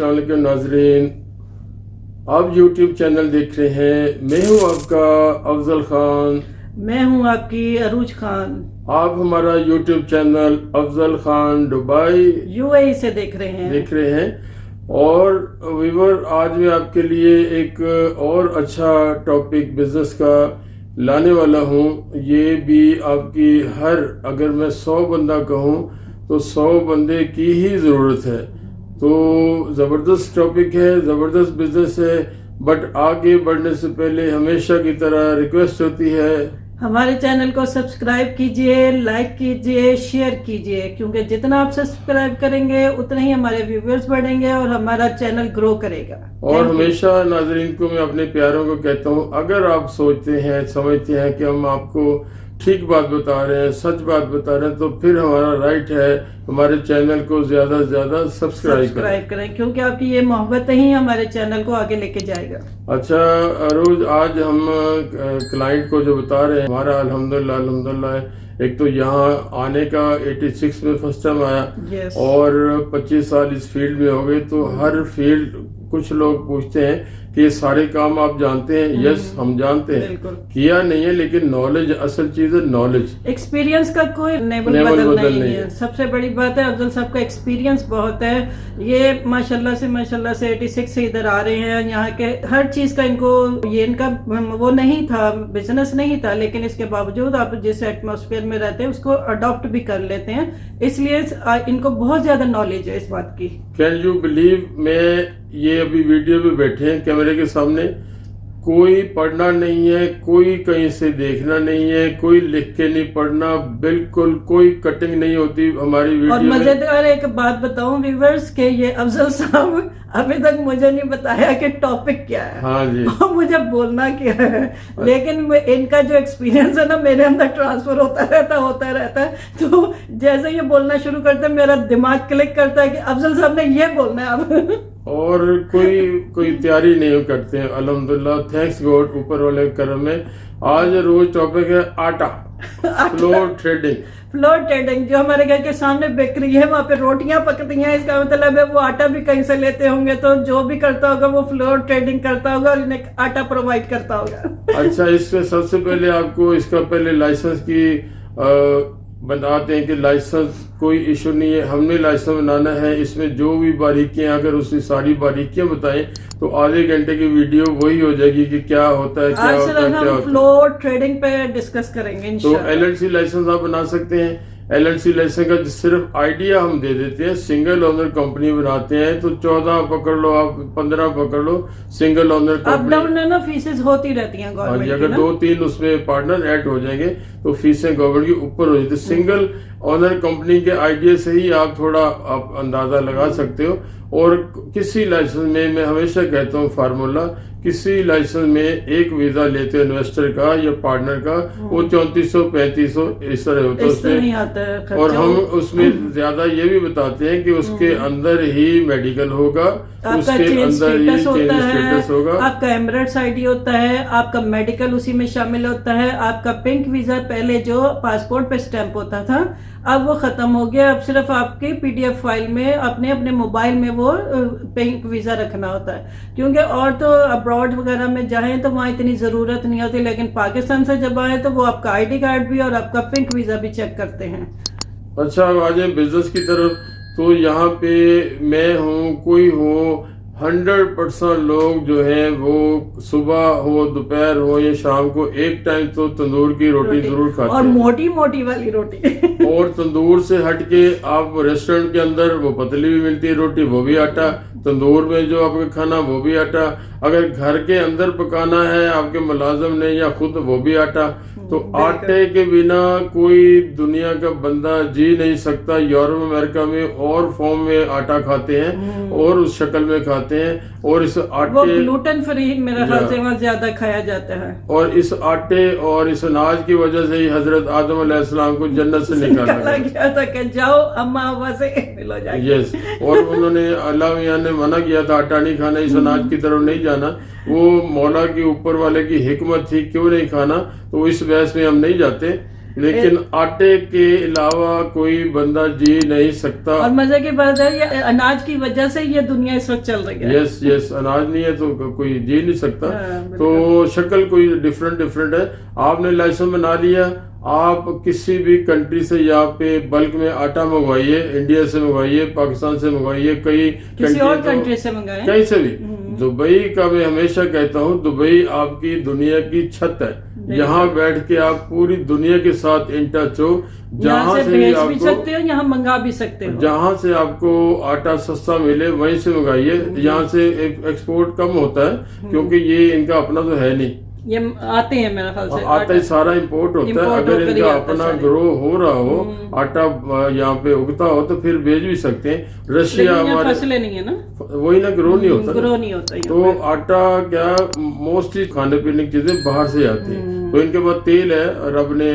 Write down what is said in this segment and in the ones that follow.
अस्सलाम वालेकुम नाजरीन, आप YouTube चैनल देख रहे हैं। मैं हूं आपका अफजल खान। मैं हूं आपकी अरूज खान। आप हमारा YouTube channel Afzal Khan Dubai UAE से देख रहे हैं। और वीवर, आज मैं आपके लिए एक और अच्छा टॉपिक बिजनेस का लाने वाला हूं। ये भी आपकी अगर मैं 100 बंदा कहूं तो 100 बंदे की ही ज़रूरत है। तो ज़बरदस्त टॉपिक है, ज़बरदस्त बिजनेस है। बट आगे बढ़ने से पहले हमेशा की तरह रिक्वेस्ट होती है, हमारे चैनल को सब्सक्राइब कीजिए, लाइक कीजिए, शेयर कीजिए, क्योंकि जितना आप सब्सक्राइब करेंगे उतने ही हमारे व्यूअर्स बढ़ेंगे और हमारा चैनल ग्रो करेगा। और हमेशा नाजरीन को मैं अपने प्यारों को कहता हूँ, अगर आप सोचते हैं, समझते हैं कि हम आपको ठीक बात बता रहे हैं, सच बात बता रहे हैं, तो फिर हमारा राइट है हमारे चैनल को ज्यादा से ज्यादा सब्सक्राइब करें, क्योंकि आपकी ये मोहब्बत ही हमारे चैनल को आगे लेके जाएगा। अच्छा रोज, आज हम क्लाइंट को जो बता रहे हैं, हमारा अल्हम्दुलिल्लाह एक तो यहाँ आने का 86 में फर्स्ट टाइम आया और 25 साल इस फील्ड में हो गए। तो हर फील्ड, कुछ लोग पूछते हैं कि ये सारे काम आप जानते हैं। यस, हम जानते हैं, किया नहीं है, लेकिन नॉलेज असल चीज है। नॉलेज, एक्सपीरियंस का कोई लेवल बदल नहीं है। सबसे बड़ी बात है अफजल साहब का एक्सपीरियंस बहुत है। ये माशाल्लाह से 86 से इधर आ रहे हैं। यहाँ के हर चीज का इनका वो नहीं था, बिजनेस नहीं था, लेकिन इसके बावजूद आप जिस एटमॉस्फेयर में रहते हैं उसको अडॉप्ट भी कर लेते हैं। इसलिए इनको बहुत ज्यादा नॉलेज है इस बात की। कैन यू बिलीव, मैं ये अभी वीडियो पे बैठे हैं कैमरे के सामने, कोई पढ़ना नहीं है, कोई कहीं से देखना नहीं है, कोई लिख के नहीं पढ़ना, बिल्कुल कोई कटिंग नहीं होती हमारी वीडियो और मजेदार एक बात बताऊं व्यूवर्स के, ये अफजल साहब अभी तक मुझे नहीं बताया कि टॉपिक क्या है। हाँ जी, और मुझे बोलना क्या है, लेकिन इनका जो एक्सपीरियंस है ना, मेरे अंदर ट्रांसफर होता रहता है। तो जैसे ये बोलना शुरू करते हैं मेरा दिमाग क्लिक करता है कि अफजल साहब ने ये बोलना है अब। और कोई तैयारी नहीं करते हैं। अल्हम्दुलिल्लाह, थैंक्स गॉड, ऊपर वाले करम में। आज रोज टॉपिक है आटा, फ्लोर ट्रेडिंग। जो हमारे घर के सामने बेकरी है, वहाँ पे रोटियां पकती हैं, इसका मतलब है वो आटा भी कहीं से लेते होंगे। तो जो भी करता होगा वो फ्लोर ट्रेडिंग करता होगा और इन्हें आटा प्रोवाइड करता होगा। अच्छा, इसमें सबसे पहले आपको इसका पहले लाइसेंस की बताते हैं कि लाइसेंस कोई इशू नहीं है। हमने लाइसेंस बनाना है। इसमें जो भी बारीकियां, अगर उसकी सारी बारीकियां बताएं तो आधे घंटे की वीडियो वही हो जाएगी कि क्या होता है, क्या होता है, क्या होता है। फ्लोर ट्रेडिंग पे डिस्कस करेंगे। तो LLC लाइसेंस आप बना सकते हैं। LLC लाइसेंस का सिर्फ आइडिया हम दे देते हैं। सिंगल ओनर कंपनी बनाते हैं तो 14 पकड़ लो, आप 15 पकड़ लो, सिंगल ओनर कंपनी। ना फीसेस होती रहती हैं गवर्नमेंट की। अगर 2-3 उसमें पार्टनर ऐड हो जाएंगे तो फीसें गवर्नमेंट की ऊपर हो जाती है। सिंगल ओनर कंपनी के आइडिया से ही आप थोड़ा अंदाजा लगा सकते हो। और किसी लाइसेंस में, मैं हमेशा कहता हूँ फार्मूला, किसी लाइसेंस में एक वीजा लेते हो इन्वेस्टर का या पार्टनर का, वो 3400-3500 इस तरह होता है उसमें। और हम उसमें ज्यादा ये भी बताते हैं कि उसके अंदर ही मेडिकल होगा, उसके अंदर ही चेंज स्टेटस होगा, आपका एमिरेट्स ID होता है, आपका मेडिकल उसी में शामिल होता है, आपका पिंक वीजा पहले जो पासपोर्ट पे स्टैंप होता था अब वो खत्म हो गया। अब सिर्फ आपकी PDF फाइल में अपने मोबाइल में वो पिंक वीजा रखना होता है, क्योंकि और तो अब्रॉड वगैरह में जाएं तो वहाँ इतनी जरूरत नहीं होती, लेकिन पाकिस्तान से जब आए तो वो आपका ID कार्ड भी और आपका पिंक वीजा भी चेक करते हैं। अच्छा, आज बिजनेस की तरफ, तो यहाँ पे मैं हूँ, कोई हो, 100% लोग जो हैं वो सुबह हो, दोपहर हो या शाम को एक टाइम तो तंदूर की रोटी जरूर खाते हैं, और मोटी मोटी वाली रोटी। और तंदूर से हटके आप रेस्टोरेंट के अंदर वो पतली भी मिलती है रोटी, वो भी आटा। तंदूर में जो आपका खाना वो भी आटा। अगर घर के अंदर पकाना है आपके मुलाजिम ने या खुद, वो भी आटा। तो आटे के बिना कोई दुनिया का बंदा जी नहीं सकता। यूरोप अमेरिका में और फॉर्म में आटा खाते हैं और उस शक्ल में खाते हैं, और इस आटे, वो ग्लूटेन फ्री मेरे ख्याल से वहाँ ज्यादा खाया जाता है। और इस आटे और इस अनाज की वजह से ही हजरत आदम अलैहिस्सलाम को जन्नत से निकाला गया था कि जाओ अम्मा अब्बा से मिलो जाके। यस, और उन्होंने, अल्लाह मियां ने मना किया था आटा नहीं खाना, इस अनाज की तरफ नहीं जाना। वो मौला की ऊपर वाले की हिकमत थी, क्यों नहीं खाना, तो इस बहस में हम नहीं जाते। लेकिन आटे के अलावा कोई बंदा जी नहीं सकता। और मजे की बात है ये अनाज की वजह से ये दुनिया इस वक्त चल रही है। यस यस, अनाज नहीं है तो कोई जी नहीं सकता। हाँ, तो शक्ल कोई डिफरेंट है। आपने लाइसेंस बना लिया, आप किसी भी कंट्री से यहाँ पे बल्क में आटा मंगवाइए, इंडिया से मंगवाइए, पाकिस्तान से मंगवाइए, किसी और कंट्री से मंगाए, कहीं से भी। दुबई का मैं हमेशा कहता हूँ, दुबई आपकी दुनिया की छत है। यहाँ बैठ के आप पूरी दुनिया के साथ इन टच हो, जहाँ से भी आपको सकते हो, यहाँ मंगा भी सकते हो। जहाँ से आपको आटा सस्ता मिले वहीं से मंगाइए। यहाँ से एक्सपोर्ट कम होता है क्योंकि ये इनका अपना तो है नहीं, ये आते हैं मेरे ख्याल से, आता ही सारा इंपोर्ट होता है। अगर इनका अपना ग्रो हो रहा हो, आटा यहाँ पे उगता हो तो फिर बेच भी सकते हैं। रशिया हमारे फसलें नहीं है ना, वही ना, ग्रो नहीं होता, ग्रो नहीं होता। तो आटा क्या मोस्टली खाने पीने की चीजें बाहर से आती है। तो इनके पास तेल है, रब ने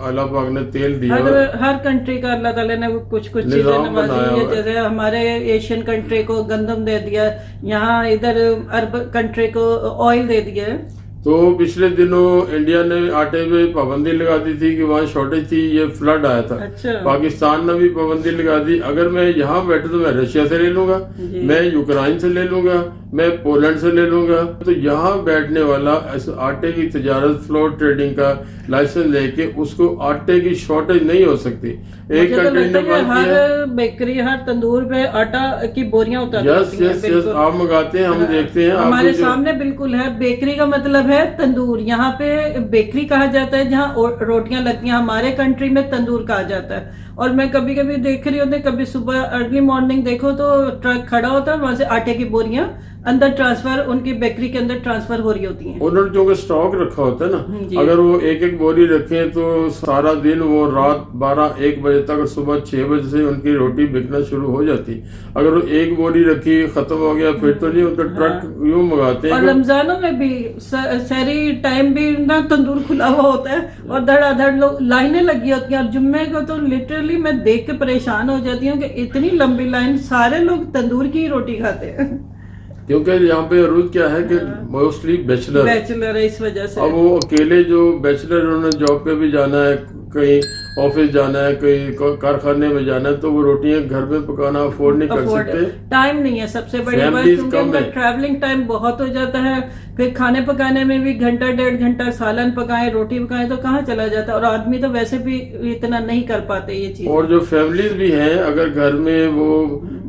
अल्लाह पाक ने तेल दिया। हर कंट्री का अल्लाह ताला ने कुछ चीजें नवाजी है। जैसे हमारे एशियन कंट्री को गंदम दे दिया, यहाँ इधर अरब कंट्री को ऑयल दे दिया है। तो पिछले दिनों इंडिया ने आटे पे पाबंदी लगा दी थी कि वहाँ शॉर्टेज थी, ये फ्लड आया था। अच्छा। पाकिस्तान ने भी पाबंदी लगा दी। अगर मैं यहाँ बैठे तो मैं रशिया से ले लूंगा, मैं यूक्रेन से ले लूंगा, मैं पोलैंड से ले लूंगा। तो यहाँ बैठने वाला आटे की तजारत फ्लोर ट्रेडिंग का लाइसेंस लेके उसको आटे की शॉर्टेज नहीं हो सकती। एक कंट्री ने हर बेकरी, हर तंदूर पे आटा की बोरियां उतारती हैं। यस, आप मंगाते हैं, हम देखते हैं हमारे सामने बिल्कुल है। बेकरी का मतलब है तंदूर, यहाँ पे बेकरी कहा जाता है जहाँ रोटियां लगती हैं। हमारे कंट्री में तंदूर कहा जाता है। और मैं कभी कभी देख रही होती, कभी सुबह अर्ली मॉर्निंग देखो तो ट्रक खड़ा होता है, वहां से आटे की बोरियां अंदर ट्रांसफर, उनकी बेकरी के अंदर ट्रांसफर हो रही होती हैं। उन्होंने जो स्टॉक रखा होता है ना, अगर वो एक एक बोरी रखें तो सारा दिन, वो रात 12-1 बजे तक और सुबह 6 बजे से उनकी रोटी बिकना शुरू हो जाती। अगर वो एक बोरी रखी खत्म हो गया फिर तो नहीं, वो तो ट्रक यूं मंगाते हैं। और रमजानों में भी सहरी टाइम भी ना तंदूर खुला हुआ होता है और धड़ाधड़ लोग लाइनें लगी होती हैं। और जुम्मे को तो लिटरली मैं देख के परेशान हो जाती हूँ कि इतनी लंबी लाइन, सारे लोग तंदूर की ही रोटी खाते हैं। क्योंकि यहाँ पे रूल क्या है कि मोस्टली बैचलर है, इस वजह से। अब वो अकेले जो बैचलर, उन्होंने जॉब पे भी जाना है, कहीं ऑफिस जाना है, कहीं कारखाने में जाना है, तो वो रोटियां घर में पकाना अफोर्ड नहीं कर सकते। टाइम नहीं है सबसे बड़ी बात, क्योंकि उनका ट्रैवलिंग टाइम बहुत हो जाता है। फिर खाने पकाने में भी घंटा 1.5 घंटा, सालन पकाएं, रोटी पकाएं, तो कहाँ चला जाता है। और आदमी तो वैसे भी इतना नहीं कर पाते ये चीज। और जो फैमिलीज भी हैं, अगर घर में वो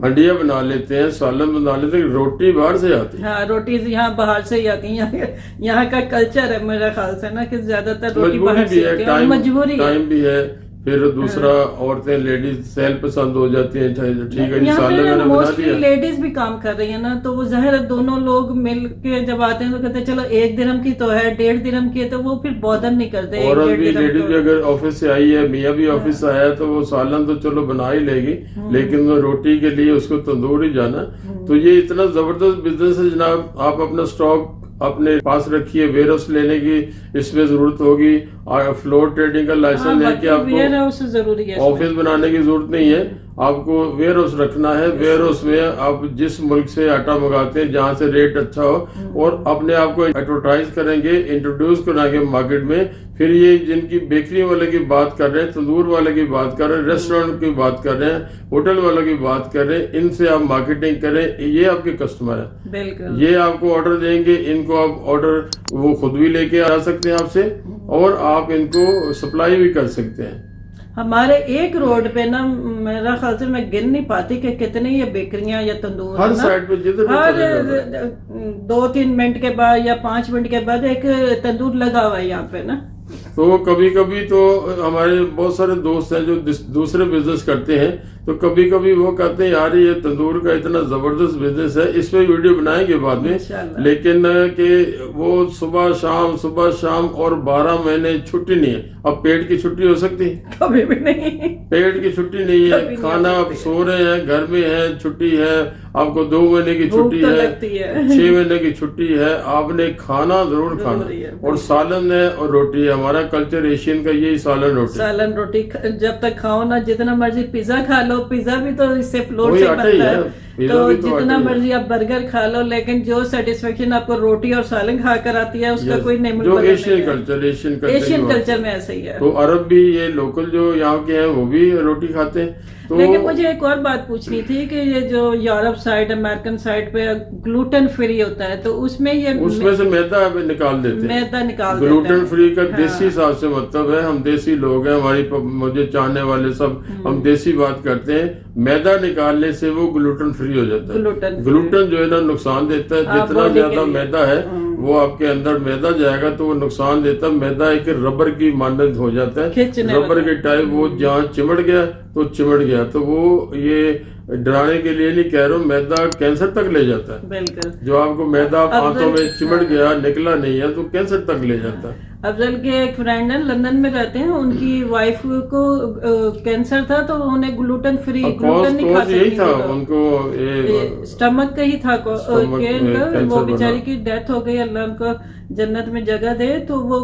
हंडिया बना लेते हैं, सालन बना लेते हैं, रोटी बाहर से आती है। हाँ, रोटी यहाँ बाहर से ही आती है। यहाँ का कल्चर है मेरे ख्याल से ना कि ज्यादातर रोटी बाहर से आती है, मजबूरी है, टाइम भी है। फिर दूसरा, औरतें लेडीज सेल पसंद हो जाती हैं, ठीक है जी, सालन मैंने बना दिया। लेडीज भी काम कर रही है ना, तो वो जाहिर दोनों लोग मिल के जब आते हैं तो कहते हैं चलो 1 दिरहम की तो है, 1.5 दिरहम की है, तो वो फिर बॉदर नहीं करते। औरत भी, लेडीज भी अगर ऑफिस से आई है, मियाँ भी ऑफिस से आया है, तो वो सालन तो चलो बना ही लेगी, लेकिन वो रोटी के लिए उसको तंदूर ही जाना। तो ये इतना जबरदस्त बिजनेस है जनाब। आप अपना स्टॉक अपने पास रखिए, वेयर हाउस लेने की इसमें जरूरत होगी, फ्लोर ट्रेडिंग का लाइसेंस लेके आपको जरूरी है, ऑफिस बनाने की जरूरत नहीं है। आपको वेयर हाउस रखना है। वेयर हाउस में आप जिस मुल्क से आटा मंगाते हैं, जहाँ से रेट अच्छा हो, और अपने आप को एडवर्टाइज करेंगे, इंट्रोड्यूस कराएंगे मार्केट में। फिर ये जिनकी बेकरी वाले की बात कर रहे हैं, तंदूर वाले की बात कर रहे हैं, रेस्टोरेंट की बात कर रहे हैं, होटल वालों की बात कर रहे हैं, इनसे आप मार्केटिंग करें। ये आपके कस्टमर है, बिल्कुल। ये आपको ऑर्डर देंगे, इनको आप ऑर्डर वो खुद भी लेके आ सकते हैं आपसे, और आप इनको सप्लाई भी कर सकते हैं। हमारे एक रोड पे ना, मेरा ख्याल से मैं गिन नहीं पाती कि कितने ये बेकरियां या तंदूर हर साइड पे, हर 2-3 मिनट के बाद या 5 मिनट के बाद एक तंदूर लगा हुआ है यहाँ पे ना। तो कभी कभी तो हमारे बहुत सारे दोस्त हैं जो दूसरे बिजनेस करते हैं, तो कभी कभी वो कहते हैं यार ये तंदूर का इतना जबरदस्त बिजनेस है, इस पे वीडियो बनाएंगे बाद में, लेकिन कि वो सुबह शाम और 12 महीने छुट्टी नहीं है। अब पेट की छुट्टी हो सकती है? कभी भी नहीं, पेट की छुट्टी नहीं है। खाना आप सो रहे हैं, घर में है, छुट्टी है, आपको 2 महीने की छुट्टी है, 6 महीने की छुट्टी है, आपने खाना जरूर खाना। और सालन है और रोटी है, हमारा कल्चर एशियन का यही सालन रोटी। जब तक खाओ ना, जितना मर्जी पिज्जा खा लो, पिज्जा भी तो इससे फ्लोर से बनता है। पिज्जा तो भी तो जितना आटे ही है। मर्जी आप बर्गर खा लो, लेकिन जो सेटिस्फेक्शन आपको रोटी और सालन खाकर आती है उसका Yes, कोई नेम जो एशियन कल्चर एशियन कल्चर में ऐसा ही है। तो अरब भी ये लोकल जो यहाँ के हैं वो भी रोटी खाते हैं। तो लेकिन मुझे एक और बात पूछनी थी कि ये जो यूरोप साइड, अमेरिकन साइड पे ग्लूटेन फ्री होता है, तो उसमें उसमें से मैदा निकाल देते हैं। मैदा निकाल देते ग्लूटेन हैं। फ्री का हाँ। देसी हिसाब से मतलब है, हम देसी लोग हैं, मुझे चाहने वाले सब हम देसी बात करते हैं। मैदा निकालने से वो ग्लूटेन फ्री हो जाता है। ग्लूटेन जो है ना नुकसान देता है, जितना ज्यादा मैदा है वो आपके अंदर मैदा जाएगा तो वो नुकसान देता है। मैदा एक रबर की मानद हो जाता है, रबर के टाइप, वो जहाँ चिमट गया तो चिमट गया। तो वो ये डराने के लिए नहीं कह रहा हूँ, मैदा कैंसर तक ले जाता है। बिल्कुल। जो आपको मैदा हाथों में चिमट गया, निकला नहीं है, तो कैंसर तक ले जाता है। अफजल के एक फ्रेंड है, लंदन में रहते हैं, उनकी वाइफ को कैंसर था, तो उन्हें ग्लूटेन फ्री, ग्लूटेन नहीं खा यही सकती था थी, उनको स्टमक का ही था कैंसर वो बना। बेचारी की डेथ हो गई, अल्लाह उनको जन्नत में जगह दे। तो वो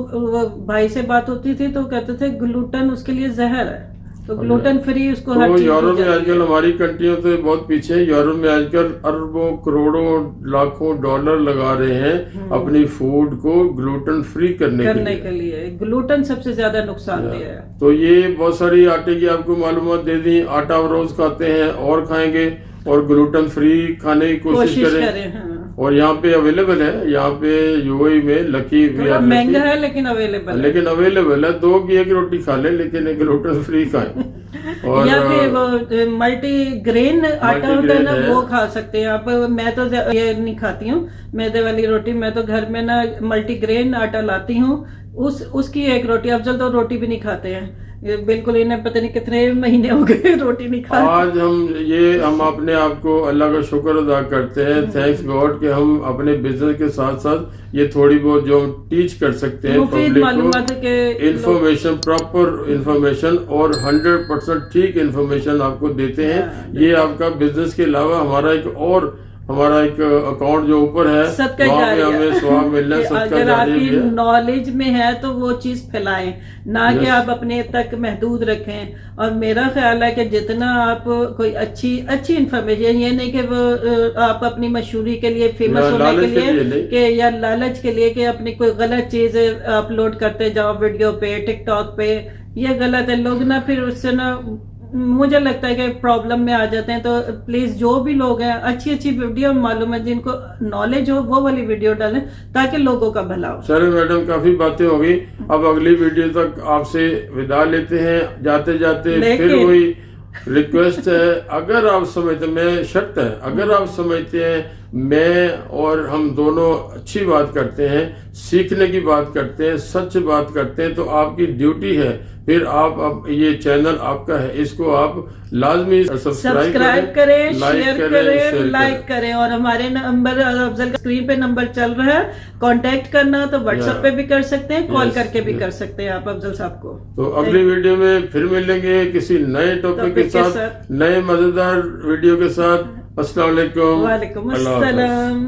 भाई से बात होती थी तो कहते थे ग्लूटेन उसके लिए जहर है, तो ग्लूटेन फ्री उसको हर तो चीज यूरोप में दी जाती आजकल हमारी कंट्रियों से बहुत पीछे है। यूरोप में आजकल अरबों करोड़ों लाखों डॉलर लगा रहे हैं अपनी फूड को ग्लूटेन फ्री करने के लिए। ग्लूटेन सबसे ज्यादा नुकसानदेह है। तो ये बहुत सारी आटे की आपको मालूमात दे दी। आटा रोज खाते हैं और खाएंगे, और ग्लूटेन फ्री खाने की कोशिश करें। हाँ। और यहाँ पे अवेलेबल है, यहाँ पे यूएई में लकी थोड़ा महंगा है लेकिन अवेलेबल है। 2 की 1 रोटी खा लें, लेकिन एक ग्लूटेन फ्री खाएं। और या फिर वो मल्टी ग्रेन आटा होता है ना, वो खा सकते हैं आप। मैं तो ये नहीं खाती हूँ मैदे वाली रोटी, मैं तो घर में ना मल्टी ग्रेन आटा लाती हूँ, उसकी एक रोटी। अफजल तो रोटी भी नहीं खाते हैं, ये बिल्कुल, इन्हें पता नहीं कितने महीने हो गए रोटी नहीं खाते। आज हम अपने आप को अल्लाह का शुक्र अदा करते हैं, थैंक्स गॉड, कि हम अपने बिजनेस के साथ साथ ये थोड़ी बहुत जो हम टीच कर सकते हैं पब्लिक को, इन्फॉर्मेशन, प्रॉपर इन्फॉर्मेशन और 100% ठीक इन्फॉर्मेशन आपको देते हैं। ये आपका बिजनेस के अलावा हमारा एक अकाउंट जो ऊपर है, वहाँ पे हमें स्वाब मिलना है। अगर आपकी नॉलेज में है तो वो चीज फैलाएं, ना कि आप अपने तक महदूद रखें। और मेरा ख्याल है कि जितना आप कोई अच्छी इन्फॉर्मेशन, ये नहीं कि वो आप अपनी मशहूरी के लिए, फेमस होने के लिए कि या लालच के लिए कि अपनी कोई गलत चीज अपलोड करते जाओ वीडियो पे, टिकटॉक पे, ये गलत है। लोग ना फिर उससे ना, मुझे लगता है कि प्रॉब्लम में आ जाते हैं। तो प्लीज जो भी लोग हैं, अच्छी वीडियो मालूम है, जिनको नॉलेज हो, वो वाली वीडियो डालें ताकि लोगों का भला हो। चलो मैडम, काफी बातें हो गई, अब अगली वीडियो तक आपसे विदा लेते हैं। जाते जाते फिर वही रिक्वेस्ट है, अगर आप समझते, मैं शर्त है, अगर आप समझते हैं मैं और हम दोनों अच्छी बात करते हैं, सीखने की बात करते हैं, सच बात करते हैं, तो आपकी ड्यूटी है, फिर आप अब ये चैनल आपका है, इसको आप लाजमी सब्सक्राइब करें, शेयर लाइक करें। और हमारे नंबर, अफजल का स्क्रीन पे नंबर चल रहा है, कांटेक्ट करना तो व्हाट्सएप पे भी कर सकते हैं, कॉल करके भी कर सकते हैं आप अफजल साहब को। तो अगली वीडियो में फिर मिलेंगे किसी नए टॉपिक के साथ, नए मजेदार वीडियो के साथ। अस्सलाम वालेकुम। वालेकुम अस्सलाम।